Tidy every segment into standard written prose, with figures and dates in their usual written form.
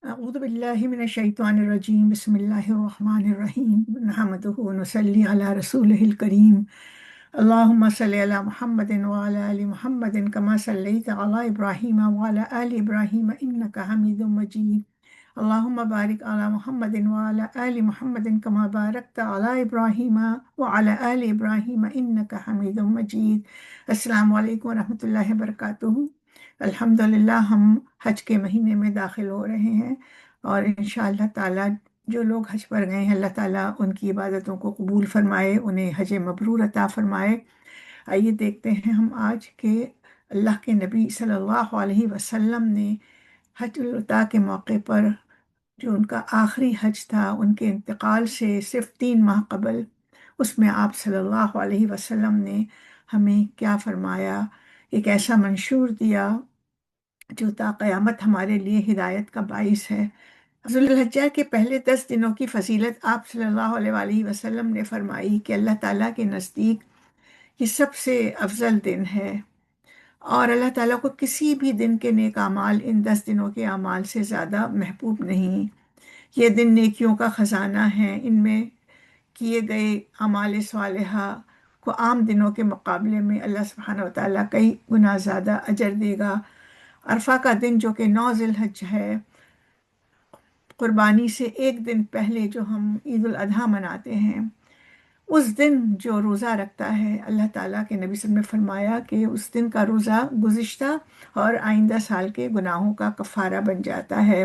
أعوذ بالله من الشيطان الرجيم بسم الله الرحمن الرحيم نحمده ونصلي على رسوله الكريم اللهم صل على محمد وعلى آل محمد كما صليت على إبراهيم وعلى آل إبراهيم إنك حميد مجيد اللهم بارك على محمد وعلى آل محمد كما باركت على إبراهيم وعلى آل إبراهيم إنك حميد مجيد السلام علیکم ورحمۃ اللہ وبرکاتہ۔ الحمدللہ ہم حج کے مہینے میں داخل ہو رہے ہیں، اور انشاءاللہ تعالیٰ جو لوگ حج پر گئے ہیں اللہ تعالیٰ ان کی عبادتوں کو قبول فرمائے، انہیں حج مبرور عطا فرمائے۔ آئیے دیکھتے ہیں ہم آج کہ اللہ کے نبی صلی اللہ علیہ وسلم نے حج الوداع کے موقع پر، جو ان کا آخری حج تھا ان کے انتقال سے صرف 3 ماہ قبل، اس میں آپ صلی اللہ علیہ وسلم نے ہمیں کیا فرمایا، ایک ایسا منشور دیا جو تا قیامت ہمارے لیے ہدایت کا باعث ہے۔ ذو الحجہ کے پہلے 10 دنوں کی فضیلت آپ صلی اللہ علیہ وآلہ وسلم نے فرمائی کہ اللہ تعالیٰ کے نزدیک یہ سب سے افضل دن ہے، اور اللہ تعالیٰ کو کسی بھی دن کے نیک اعمال ان 10 دنوں کے اعمال سے زیادہ محبوب نہیں۔ یہ دن نیکیوں کا خزانہ ہے، ان میں کیے گئے اعمال صالحہ کو عام دنوں کے مقابلے میں اللہ سبحانہ و تعالیٰ کئی گنا زیادہ اجر دے گا۔ عرفہ کا دن جو کہ 9 ذی الحج ہے، قربانی سے ایک دن پہلے جو ہم عید الاضحیٰ مناتے ہیں، اس دن جو روزہ رکھتا ہے، اللہ تعالیٰ کے نبی صلی اللہ علیہ وسلم نے فرمایا کہ اس دن کا روزہ گزشتہ اور آئندہ سال کے گناہوں کا کفارہ بن جاتا ہے۔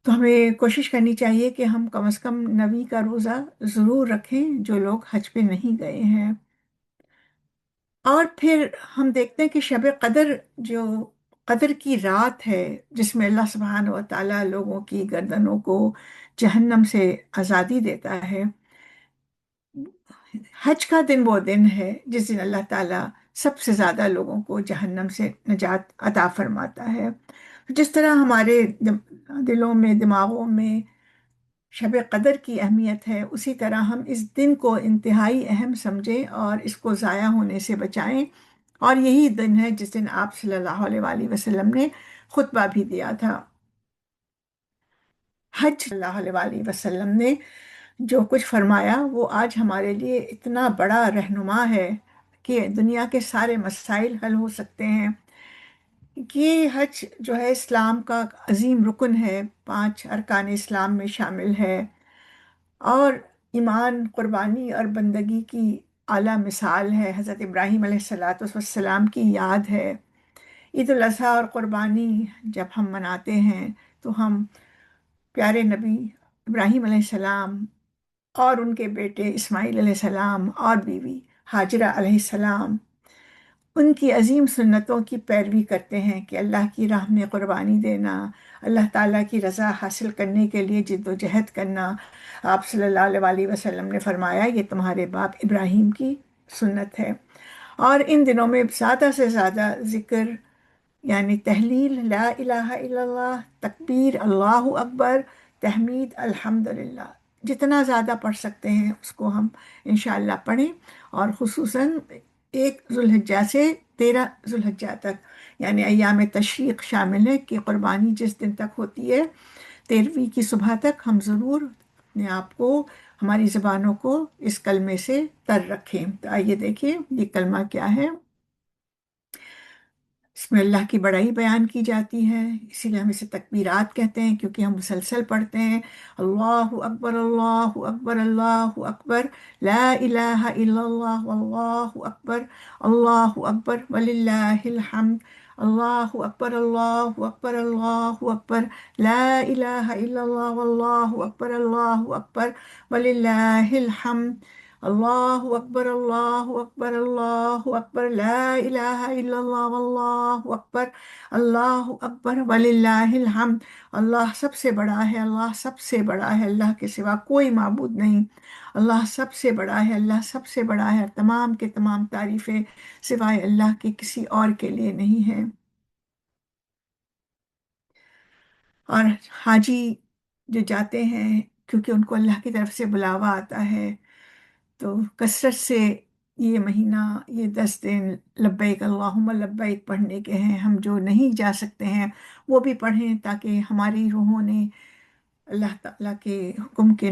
تو ہمیں کوشش کرنی چاہیے کہ ہم کم از کم 9 کا روزہ ضرور رکھیں جو لوگ حج پہ نہیں گئے ہیں۔ اور پھر ہم دیکھتے ہیں کہ شب قدر جو قدر کی رات ہے، جس میں اللہ سبحانہ و تعالیٰ لوگوں کی گردنوں کو جہنم سے آزادی دیتا ہے، حج کا دن وہ دن ہے جس دن اللہ تعالیٰ سب سے زیادہ لوگوں کو جہنم سے نجات عطا فرماتا ہے۔ جس طرح ہمارے دلوں میں، دماغوں میں شب قدر کی اہمیت ہے، اسی طرح ہم اس دن کو انتہائی اہم سمجھیں اور اس کو ضائع ہونے سے بچائیں۔ اور یہی دن ہے جس دن آپ صلی اللہ علیہ وآلہ وسلم نے خطبہ بھی دیا تھا۔ حج صلی اللہ علیہ وآلہ وسلم نے جو کچھ فرمایا وہ آج ہمارے لیے اتنا بڑا رہنما ہے کہ دنیا کے سارے مسائل حل ہو سکتے ہیں۔ یہ حج جو ہے اسلام کا عظیم رکن ہے، 5 ارکان اسلام میں شامل ہے، اور ایمان، قربانی اور بندگی کی اعلیٰ مثال ہے۔ حضرت ابراہیم علیہ السلام کی یاد ہے۔ عید الاضحیٰ اور قربانی جب ہم مناتے ہیں تو ہم پیارے نبی ابراہیم علیہ السلام اور ان کے بیٹے اسماعیل علیہ السلام اور بیوی ہاجرہ علیہ السلام، ان کی عظیم سنتوں کی پیروی کرتے ہیں کہ اللہ کی راہ میں قربانی دینا، اللہ تعالیٰ کی رضا حاصل کرنے کے لیے جد و جہد کرنا۔ آپ صلی اللہ علیہ وآلہ وسلم نے فرمایا یہ تمہارے باپ ابراہیم کی سنت ہے۔ اور ان دنوں میں زیادہ سے زیادہ ذکر، یعنی تحلیل لا الہ الا اللہ، تکبیر اللہ اکبر، تحمید الحمدللہ، جتنا زیادہ پڑھ سکتے ہیں اس کو ہم انشاءاللہ پڑھیں، اور خصوصاً 1 ذو الحجہ سے 13 ذو الحجہ تک، یعنی ایام تشریق شامل ہے کہ قربانی جس دن تک ہوتی ہے 13ویں کی صبح تک ہم ضرور اپنے آپ کو، ہماری زبانوں کو اس کلمے سے تر رکھیں۔ تو آئیے دیکھیں یہ کلمہ کیا ہے۔ اس میں اللہ کی بڑائی بیان کی جاتی ہے، اسی لیے ہم اسے تکبیرات کہتے ہیں، کیونکہ ہم مسلسل پڑھتے ہیں اللہ اکبر اللہ اکبر اللہ اکبر، لا الہ الا اللہ واللہ اکبر، اللہ اکبر وللہ الحمد، اللہ اکبر اللہ اکبر اللہ اکبر، لا الہ الا اللہ واللہ اکبر اللہ اکبر وللہ الحمد، اللہ اکبر اللہ اکبر اللہ اکبر، لا الہ الا اللہ واللہ اکبر، اللہ اکبر وللہ الحمد۔ اللہ سب سے بڑا ہے، اللہ سب سے بڑا ہے، اللہ کے سوا کوئی معبود نہیں، اللہ سب سے بڑا ہے، اللہ سب سے بڑا ہے، تمام کے تمام تعریفیں سوائے اللہ کے کسی اور کے لیے نہیں ہیں۔ اور حاجی جو جاتے ہیں، کیونکہ ان کو اللہ کی طرف سے بلاوا آتا ہے، تو کثرت سے یہ مہینہ، یہ 10 دن لبیک اللہم لبیک پڑھنے کے ہیں۔ ہم جو نہیں جا سکتے ہیں وہ بھی پڑھیں، تاکہ ہماری روحوں نے اللہ تعالیٰ کے حکم کے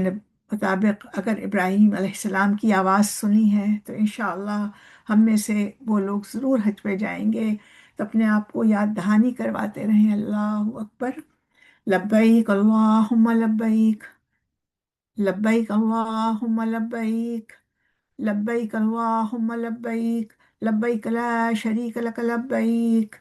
مطابق اگر ابراہیم علیہ السلام کی آواز سنی ہے تو انشاءاللہ ہم میں سے وہ لوگ ضرور حج پہ جائیں گے۔ تو اپنے آپ کو یاد دہانی کرواتے رہیں، اللہ اکبر، لبیک اللہم لبیک، لبیک اللہم لبیک، لبیک اللہم لبیک، لبیک لا شریک لک لبیک،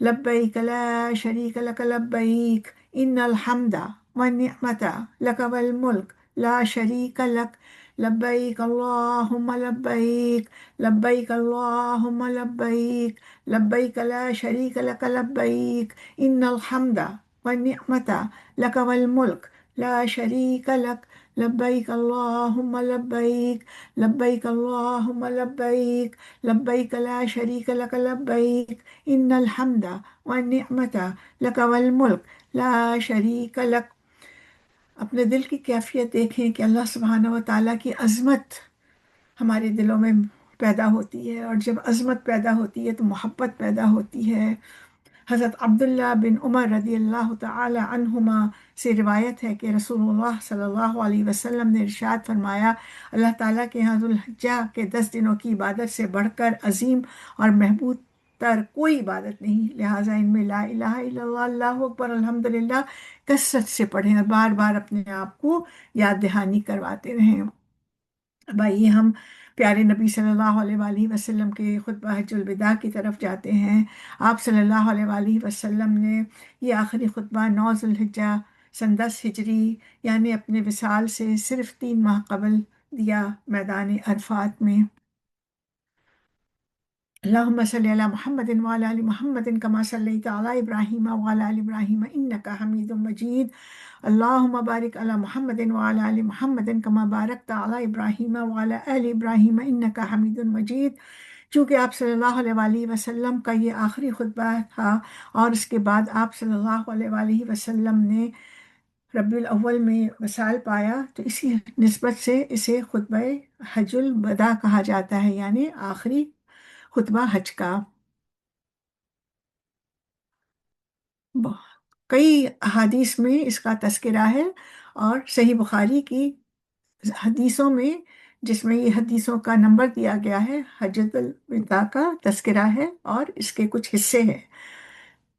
لبیک لا شریک لک لبیک، ان الحمد والنعمت لک والملک لا شریک لک، لبیک اللہم لبیک، لبیک اللہم لبیک، لبیک لا شریک لک لبیک، ان الحمد والنعمت لک والملک لا شریک لک، لبیک اللہم لبیک، لبیک اللہم لبیک، لبیک لا شریک لک لبیک، ان الحمد والنعمت لک والملک لا شریک لک۔ اپنے دل کی کیفیت دیکھیں کہ اللہ سبحانہ و تعالیٰ کی عظمت ہمارے دلوں میں پیدا ہوتی ہے، اور جب عظمت پیدا ہوتی ہے تو محبت پیدا ہوتی ہے۔ حضرت عبداللہ بن عمر رضی اللہ تعالی عنہما سے روایت ہے کہ رسول اللہ صلی اللہ علیہ وسلم نے ارشاد فرمایا، اللہ تعالیٰ کے یہاں ذوالحجہ کے 10 دنوں کی عبادت سے بڑھ کر عظیم اور محبوب تر کوئی عبادت نہیں، لہٰذا ان میں لا الہ الا اللہ، اللہ اکبر، الحمدللہ کثرت سے پڑھیں اور بار بار اپنے آپ کو یاد دہانی کرواتے رہیں۔ اب آئیے ہم پیارے نبی صلی اللہ علیہ وآلہ وسلم کے خطبہ حج الوداع کی طرف جاتے ہیں۔ آپ صلی اللہ علیہ وآلہ وسلم نے یہ آخری خطبہ 9 ذوالحجہ سن 10 ہجری یعنی اپنے وصال سے صرف 3 ماہ قبل دیا، میدان عرفات میں۔ اللہم صلی علی محمد وعلی آل محمد کما صلیت علی ابراہیم وعلی آل ابراہیم انک حمید مجید، اللہم بارک علی محمد وعلی آل محمد کما بارکت علی ابراہیم وعلی آل ابراہیم انک حمید مجید۔ چونکہ آپ صلی اللہ علیہ وآلہ وسلم کا یہ آخری خطبہ تھا اور اس کے بعد آپ صلی اللہ علیہ وآلہ وسلم نے ربیع الاول میں وصال پایا، تو اسی نسبت سے اسے خطبہ حج الوداع کہا جاتا ہے، یعنی آخری خطبہ حج کا۔ کئی احادیث میں اس کا تذکرہ ہے، اور صحیح بخاری کی حدیثوں میں، جس میں یہ حدیثوں کا نمبر دیا گیا ہے، حجۃ الوداع کا تذکرہ ہے اور اس کے کچھ حصے ہیں،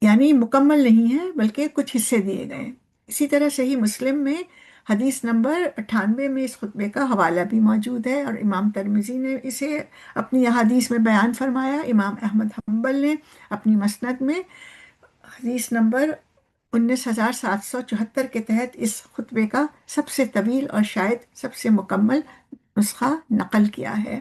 یعنی مکمل نہیں ہے بلکہ کچھ حصے دیے گئے ہیں۔ اسی طرح صحیح مسلم میں حدیث نمبر 98 میں اس خطبے کا حوالہ بھی موجود ہے، اور امام ترمذی نے اسے اپنی احادیث میں بیان فرمایا، امام احمد حنبل نے اپنی مسند میں حدیث نمبر 19774 کے تحت اس خطبے کا سب سے طویل اور شاید سب سے مکمل نسخہ نقل کیا ہے۔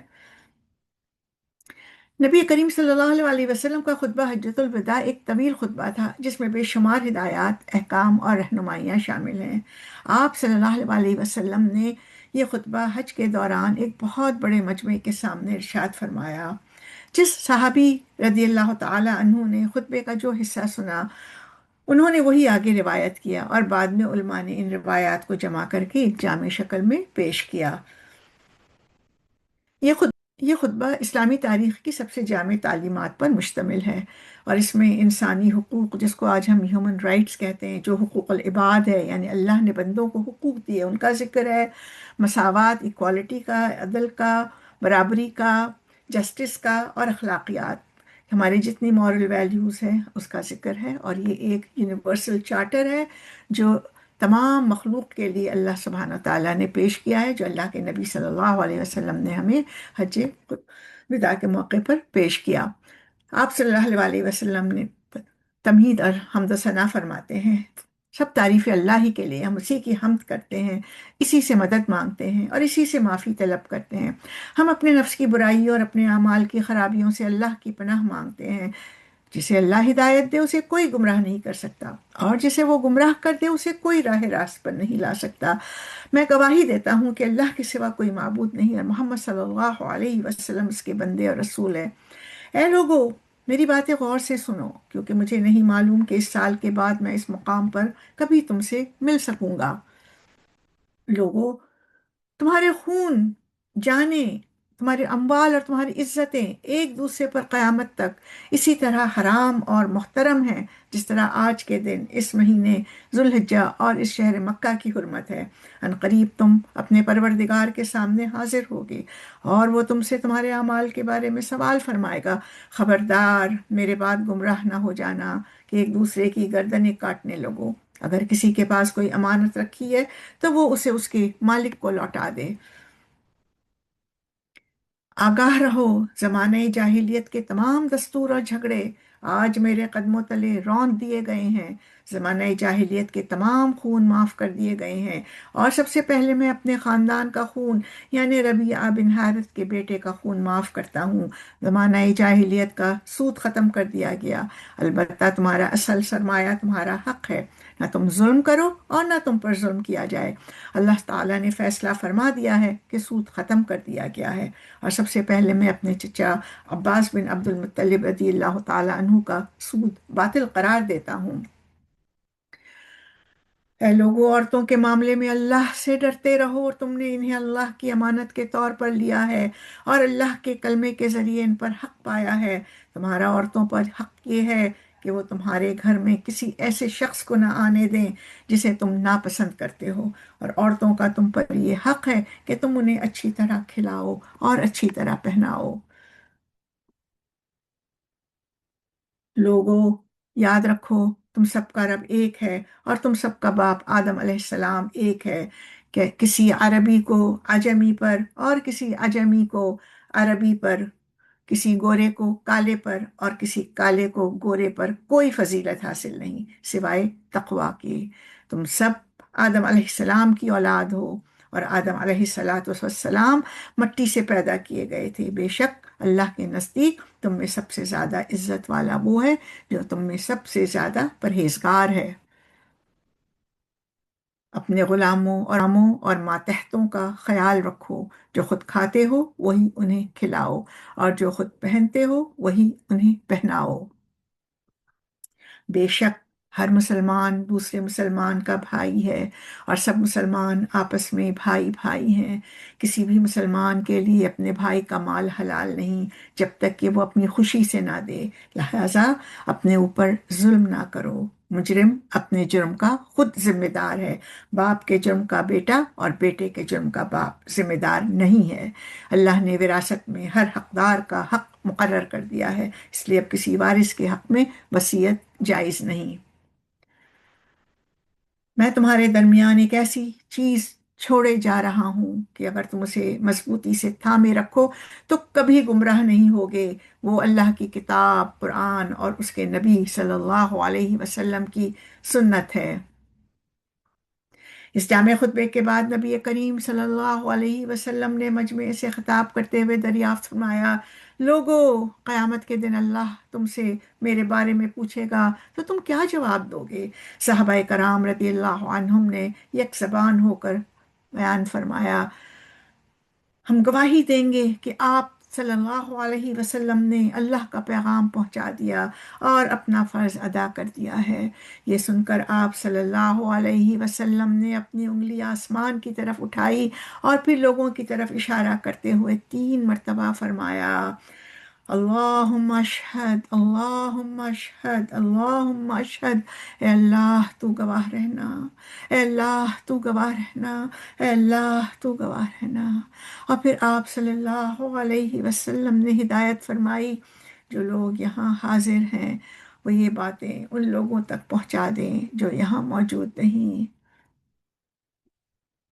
نبی کریم صلی اللہ علیہ وآلہ وسلم کا خطبہ حجۃ الوداع ایک طویل خطبہ تھا جس میں بے شمار ہدایات، احکام اور رہنمائیاں شامل ہیں۔ آپ صلی اللہ علیہ وآلہ وسلم نے یہ خطبہ حج کے دوران ایک بہت بڑے مجمع کے سامنے ارشاد فرمایا۔ جس صحابی رضی اللہ تعالی عنہ نے خطبے کا جو حصہ سنا، انہوں نے وہی آگے روایت کیا، اور بعد میں علماء نے ان روایات کو جمع کر کے ایک جامع شکل میں پیش کیا۔ یہ خطبہ اسلامی تاریخ کی سب سے جامع تعلیمات پر مشتمل ہے، اور اس میں انسانی حقوق، جس کو آج ہم ہیومن رائٹس کہتے ہیں، جو حقوق العباد ہے، یعنی اللہ نے بندوں کو حقوق دیے، ان کا ذکر ہے، مساوات، ایکوالٹی کا، عدل کا، برابری کا، جسٹس کا، اور اخلاقیات، ہماری جتنی مورل ویلیوز ہیں اس کا ذکر ہے۔ اور یہ ایک یونیورسل چارٹر ہے جو تمام مخلوق کے لیے اللہ سبحانہ تعالیٰ نے پیش کیا ہے، جو اللہ کے نبی صلی اللہ علیہ وسلم نے ہمیں حج وداع کے موقع پر پیش کیا۔ آپ صلی اللہ علیہ وسلم نے تمہید اور حمد و ثنا فرماتے ہیں، سب تعریف اللہ ہی کے لیے، ہم اسی کی حمد کرتے ہیں، اسی سے مدد مانگتے ہیں اور اسی سے معافی طلب کرتے ہیں۔ ہم اپنے نفس کی برائی اور اپنے اعمال کی خرابیوں سے اللہ کی پناہ مانگتے ہیں۔ جسے اللہ ہدایت دے اسے کوئی گمراہ نہیں کر سکتا، اور جسے وہ گمراہ کر دے اسے کوئی راہ راست پر نہیں لا سکتا۔ میں گواہی دیتا ہوں کہ اللہ کے سوا کوئی معبود نہیں، اور محمد صلی اللہ علیہ وسلم اس کے بندے اور رسول ہے۔ اے لوگو، میری باتیں غور سے سنو، کیونکہ مجھے نہیں معلوم کہ اس سال کے بعد میں اس مقام پر کبھی تم سے مل سکوں گا۔ لوگو، تمہارے خون، جانیں، تمہارے اموال اور تمہاری عزتیں ایک دوسرے پر قیامت تک اسی طرح حرام اور محترم ہیں جس طرح آج کے دن اس مہینے ذوالحجہ اور اس شہر مکہ کی حرمت ہے۔ ان قریب تم اپنے پروردگار کے سامنے حاضر ہوگے اور وہ تم سے تمہارے اعمال کے بارے میں سوال فرمائے گا۔ خبردار میرے بعد گمراہ نہ ہو جانا کہ ایک دوسرے کی گردنیں کاٹنے لگو۔ اگر کسی کے پاس کوئی امانت رکھی ہے تو وہ اسے اس کے مالک کو لوٹا دے۔ آگاہ رہو، زمانہ جاہلیت کے تمام دستور اور جھگڑے آج میرے قدموں تلے رون دیے گئے ہیں۔ زمانہ جاہلیت کے تمام خون معاف کر دیے گئے ہیں، اور سب سے پہلے میں اپنے خاندان کا خون یعنی ربیعہ بن حارث کے بیٹے کا خون معاف کرتا ہوں۔ زمانہ جاہلیت کا سود ختم کر دیا گیا، البتہ تمہارا اصل سرمایہ تمہارا حق ہے، نہ تم ظلم کرو اور نہ تم پر ظلم کیا جائے۔ اللہ تعالیٰ نے فیصلہ فرما دیا ہے کہ سود ختم کر دیا گیا ہے، اور سب سے پہلے میں اپنے چچا عباس بن عبد المطلب رضی اللہ تعالیٰ عنہ کا سود باطل قرار دیتا ہوں۔ اے لوگوں، عورتوں کے معاملے میں اللہ سے ڈرتے رہو، اور تم نے انہیں اللہ کی امانت کے طور پر لیا ہے اور اللہ کے کلمے کے ذریعے ان پر حق پایا ہے۔ تمہارا عورتوں پر حق یہ ہے کہ وہ تمہارے گھر میں کسی ایسے شخص کو نہ آنے دیں جسے تم ناپسند کرتے ہو، اور عورتوں کا تم پر یہ حق ہے کہ تم انہیں اچھی طرح کھلاؤ اور اچھی طرح پہناؤ۔ لوگوں، یاد رکھو تم سب کا رب ایک ہے، اور تم سب کا باپ آدم علیہ السلام ایک ہے، کہ کسی عربی کو عجمی پر اور کسی عجمی کو عربی پر، کسی گورے کو کالے پر اور کسی کالے کو گورے پر کوئی فضیلت حاصل نہیں سوائے تقوی کی۔ تم سب آدم علیہ السلام کی اولاد ہو، اور آدم علیہ السلام مٹی سے پیدا کیے گئے تھے۔ بے شک اللہ کے نزدیک تم میں سب سے زیادہ عزت والا وہ ہے جو تم میں سب سے زیادہ پرہیزگار ہے۔ اپنے غلاموں اور ماتحتوں کا خیال رکھو، جو خود کھاتے ہو وہی انہیں کھلاؤ، اور جو خود پہنتے ہو وہی انہیں پہناؤ۔ بے شک ہر مسلمان دوسرے مسلمان کا بھائی ہے، اور سب مسلمان آپس میں بھائی بھائی ہیں۔ کسی بھی مسلمان کے لیے اپنے بھائی کا مال حلال نہیں جب تک کہ وہ اپنی خوشی سے نہ دے، لہذا اپنے اوپر ظلم نہ کرو۔ مجرم اپنے جرم کا خود ذمہ دار ہے، باپ کے جرم کا بیٹا اور بیٹے کے جرم کا باپ ذمہ دار نہیں ہے۔ اللہ نے وراثت میں ہر حقدار کا حق مقرر کر دیا ہے، اس لیے اب کسی وارث کے حق میں وصیت جائز نہیں۔ میں تمہارے درمیان ایک ایسی چیز چھوڑے جا رہا ہوں کہ اگر تم اسے مضبوطی سے تھامے رکھو تو کبھی گمراہ نہیں ہوگے۔ وہ اللہ کی کتاب قرآن اور اس کے نبی صلی اللہ علیہ وسلم کی سنت ہے۔ اس جامع خطبے کے بعد نبی کریم صلی اللہ علیہ وسلم نے مجمع سے خطاب کرتے ہوئے دریافت فرمایا، لوگو، قیامت کے دن اللہ تم سے میرے بارے میں پوچھے گا تو تم کیا جواب دو گے؟ صحابہ کرام رضی اللہ عنہم نے یک زبان ہو کر بیان فرمایا، ہم گواہی دیں گے کہ آپ صلی اللہ علیہ وسلم نے اللہ کا پیغام پہنچا دیا اور اپنا فرض ادا کر دیا ہے۔ یہ سن کر آپ صلی اللہ علیہ وسلم نے اپنی انگلی آسمان کی طرف اٹھائی اور پھر لوگوں کی طرف اشارہ کرتے ہوئے 3 مرتبہ فرمایا، اللہم اشہد، اللہم اشہد، اللہم اشہد۔ اے اللہ تو گواہ رہنا، اے اللہ تو گواہ رہنا، اے اللہ تو گواہ رہنا۔ اور پھر آپ صلی اللہ علیہ وسلم نے ہدایت فرمائی، جو لوگ یہاں حاضر ہیں وہ یہ باتیں ان لوگوں تک پہنچا دیں جو یہاں موجود نہیں۔